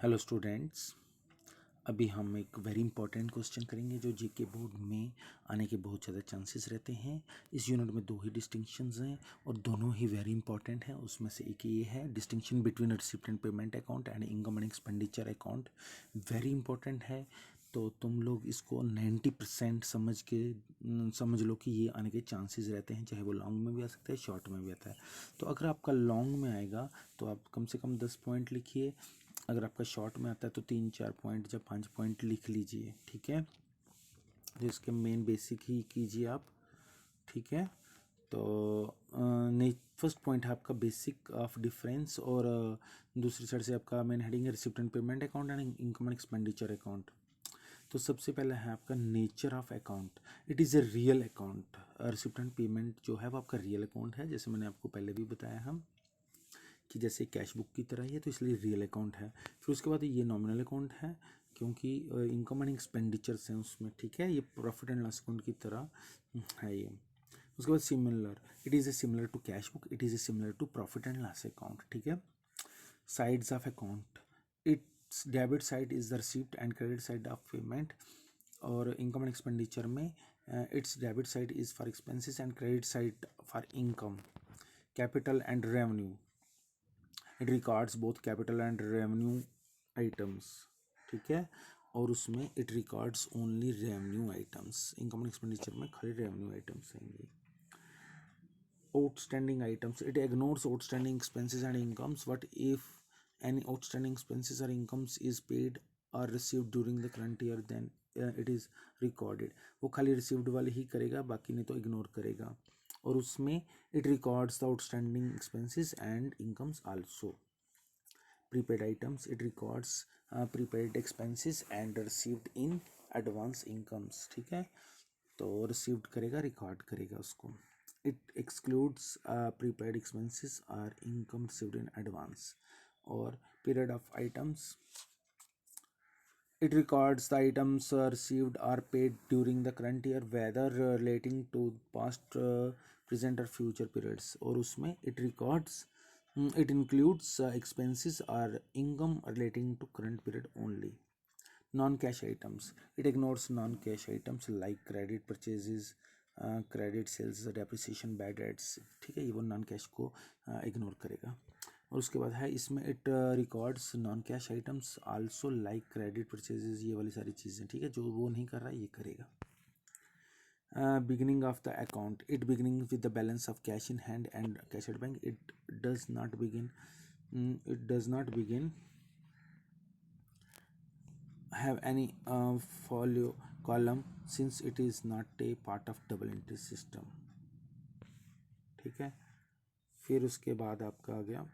Hello students, अभी हम एक वेरी इंपॉर्टेंट क्वेश्चन करेंगे जो जीके बोर्ड में आने के बहुत ज़्यादा चांसेस रहते हैं। इस यूनिट में दो ही डिस्टिंक्शंस हैं और दोनों ही वेरी इंपॉर्टेंट हैं। उसमें से एक ये है distinction between receipt and payment account and income and expenditure account, very important है। तो तुम लोग इसको 90% समझ लो कि ये आने के चांसेस रहते हैं, चाहे वो लॉन्ग में भी आ सकता है, शॉर्ट में भी आता है। तो अगर आपका लॉन्ग में आएगा तो आप कम से कम 10 पॉइंट लिखिए, अगर आपका शॉर्ट में आता है तो 3-4 पॉइंट या 5 पॉइंट लिख लीजिए, ठीक है। तो इसके मेन बेसिक ही कीजिए आप, ठीक है। तो नहीं, फर्स्ट पॉइंट है आपका बेसिक ऑफ डिफरेंस और दूसरी साइड से आपका मेन हेडिंग है receipt and payment account and income and expenditure account. तो सबसे पहला है आपका nature of account. It is a real account. Receipt and payment जो है वो आपका रियल अकाउंट है, जैसे मैंने आपको पहले भी बताया हम कि जैसे कैश बुक की तरह ही है, तो इसलिए रियल अकाउंट है। फिर उसके बाद ये नॉमिनल अकाउंट है क्योंकि इनकम एंड एक्सपेंडिचर्स हैं उसमें, ठीक है। ये प्रॉफिट एंड लॉस अकाउंट की तरह है ये। उसके बाद similar, it is a similar to cash book, it is a similar to profit and loss account, ठीक है। Sides of account, it's debit side is the receipt and credit side of payment. और income and expenditure में it's debit side is for expenses and credit side for income. Capital and revenue, it records both capital and revenue items, ठीक है। और उसमें it records only revenue items. Income and expenditure में खाली revenue items आएंगे। Outstanding items, it ignores outstanding expenses and incomes but if any outstanding expenses or incomes is paid or received during the current year then it is recorded। वो खाली received वाले ही करेगा, बाकी नहीं तो इग्नोर करेगा। और उसमें it records the outstanding expenses and incomes also। prepaid items, it records prepaid expenses and received in advance incomes, ठीक है। तो received करेगा, रिकॉर्ड करेगा उसको। it excludes prepaid expenses or income received in advance। और period of items, it records the items received or paid during the current year whether relating to past present or future periods। और उसमें it records it includes expenses or income relating to current period only। non-cash items, it ignores non-cash items like credit purchases, credit sales, depreciation, bad debts, ठीक है। ये वो non cash को ignore करेगा। और उसके बाद है इसमें it records non cash items also like credit purchases, ये वाली सारी चीज़ें, ठीक है। जो वो नहीं कर रहा है ये करेगा। beginning of the account, it beginning with the balance of cash in hand and cash at bank। It does not begin have any folio column since it is not a part of double entry system, ठीक है। फिर उसके बाद आपका आ गया